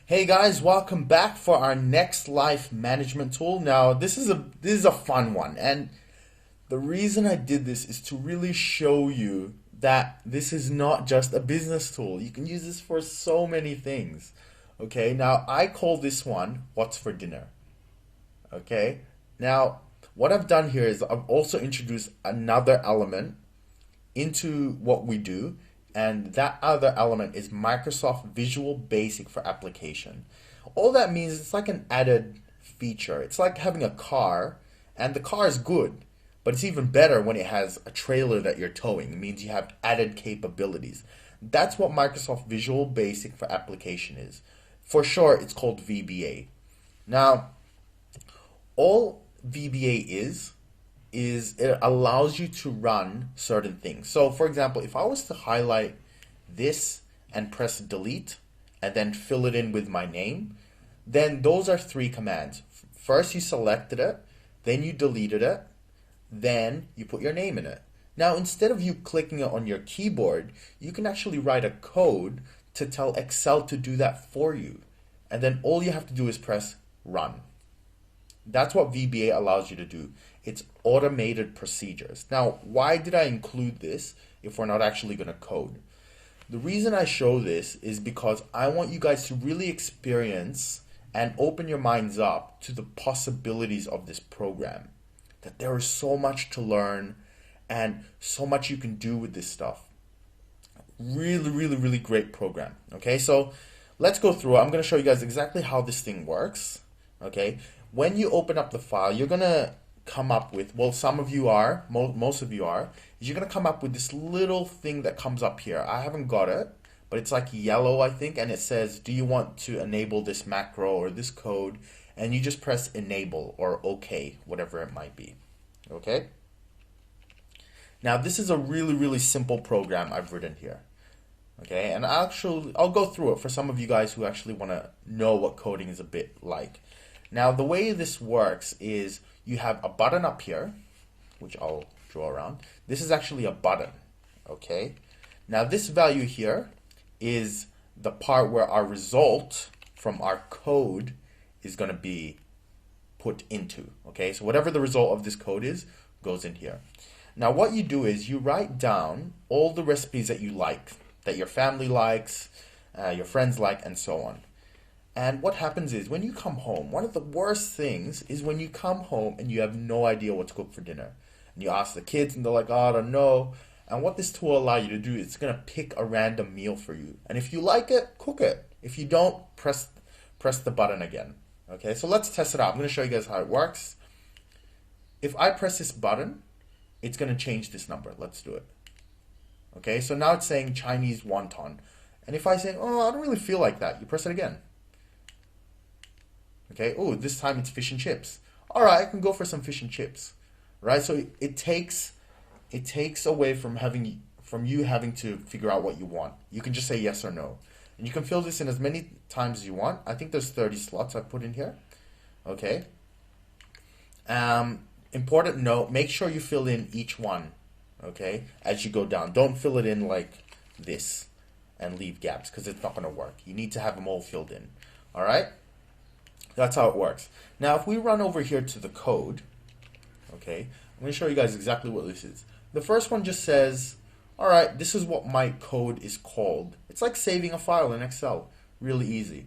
Hey guys, welcome back for our next life management tool. Now, this is a fun one, and the reason I did this is to really show you that this is not just a business tool. You can use this for so many things. Okay? Now, I call this one What's for Dinner. Okay? Now, what I've done here is I've also introduced another element into what we do, and that other element is Microsoft Visual Basic for application. All that means it's like an added feature. It's like having a car, and the car is good, but it's even better when it has a trailer that you're towing. It means you have added capabilities. That's what Microsoft Visual Basic for application is. For short, it's called VBA. Now, all VBA is it allows you to run certain things. So for example, if I was to highlight this and press delete and then fill it in with my name, then those are three commands. First you selected it, then you deleted it, then you put your name in it. Now instead of you clicking it on your keyboard, you can actually write a code to tell Excel to do that for you. And then all you have to do is press run. That's what VBA allows you to do. It's automated procedures. Now, why did I include this if we're not actually going to code? The reason I show this is because I want you guys to really experience and open your minds up to the possibilities of this program. That there is so much to learn and so much you can do with this stuff. Really, really, really great program. Okay, so let's go through it. I'm going to show you guys exactly how this thing works. Okay, when you open up the file, you're going to come up with, well, some of you are, most of you are, is you're going to come up with this little thing that comes up here. I haven't got it, but it's like yellow, I think, and it says, do you want to enable this macro or this code? And you just press enable or OK, whatever it might be. Okay? Now, this is a really, really simple program I've written here. Okay, and I'll go through it for some of you guys who actually want to know what coding is a bit like. Now, the way this works is you have a button up here, which I'll draw around. This is actually a button, okay? Now, this value here is the part where our result from our code is going to be put into, okay? So whatever the result of this code is, goes in here. Now, what you do is you write down all the recipes that you like, that your family likes, your friends like, and so on. And what happens is when you come home, one of the worst things is when you come home and you have no idea what to cook for dinner. And you ask the kids and they're like, oh, I don't know. And what this tool allows you to do is it's going to pick a random meal for you. And if you like it, cook it. If you don't, press the button again. Okay, so let's test it out. I'm going to show you guys how it works. If I press this button, it's going to change this number. Let's do it. Okay, so now it's saying Chinese wonton. And if I say, oh, I don't really feel like that, you press it again. Okay, oh, this time it's fish and chips. All right, I can go for some fish and chips. Right, so it takes away from you having to figure out what you want. You can just say yes or no. And you can fill this in as many times as you want. I think there's 30 slots I put in here. Okay. Important note, make sure you fill in each one, okay, as you go down. Don't fill it in like this and leave gaps because it's not going to work. You need to have them all filled in. All right? That's how it works. Now, if we run over here to the code, okay, I'm going to show you guys exactly what this is. The first one just says, all right, this is what my code is called. It's like saving a file in Excel. Really easy.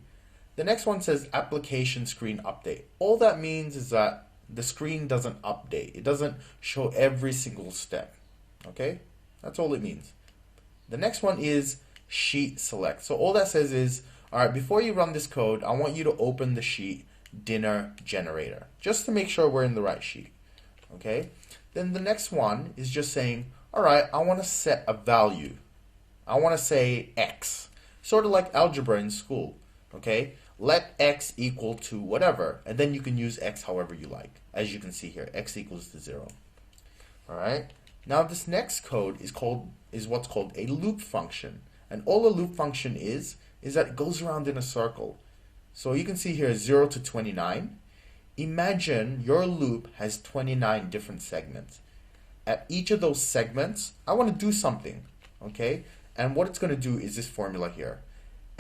The next one says application screen update. All that means is that the screen doesn't update. It doesn't show every single step. Okay? That's all it means. The next one is sheet select. So all that says is, all right, before you run this code, I want you to open the sheet dinner generator, just to make sure we're in the right sheet. Okay? Then the next one is just saying, all right, I want to set a value. I want to say X, sort of like algebra in school. Okay? Let X equal to whatever, and then you can use X however you like. As you can see here, X equals to 0. All right? Now this next code is what's called a loop function. And all a loop function is that it goes around in a circle. So you can see here 0 to 29. Imagine your loop has 29 different segments. At each of those segments, I want to do something, okay? And what it's going to do is this formula here.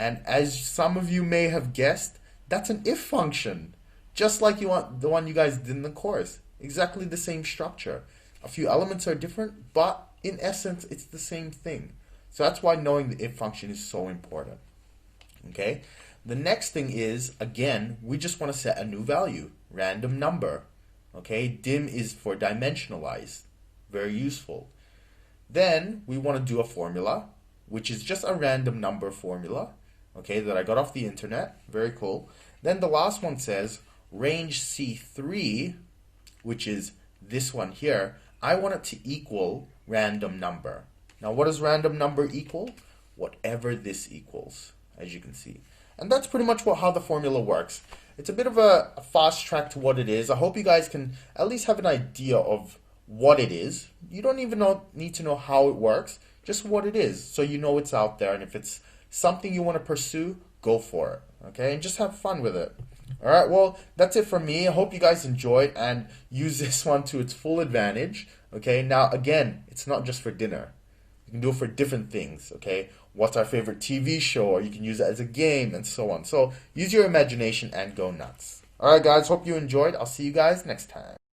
And as some of you may have guessed, that's an if function. Just like you want the one you guys did in the course. Exactly the same structure. A few elements are different, but in essence, it's the same thing. So that's why knowing the if function is so important. Okay? The next thing is, again, we just want to set a new value. Random number. Okay? Dim is for dimensionalize. Very useful. Then we want to do a formula, which is just a random number formula. Okay, that I got off the internet. Very cool. Then the last one says range C3, which is this one here. I want it to equal random number. Now, what does random number equal? Whatever this equals, as you can see. And that's pretty much how the formula works. It's a bit of a fast track to what it is. I hope you guys can at least have an idea of what it is. You don't even need to know how it works, just what it is, so you know it's out there. And if it's something you want to pursue, go for it. Okay, and just have fun with it. All right, well, that's it from me. I hope you guys enjoyed and use this one to its full advantage. Okay, now again, it's not just for dinner. You can do it for different things. Okay, what's our favorite TV show? Or you can use it as a game and so on. So use your imagination and go nuts. All right, guys, hope you enjoyed. I'll see you guys next time.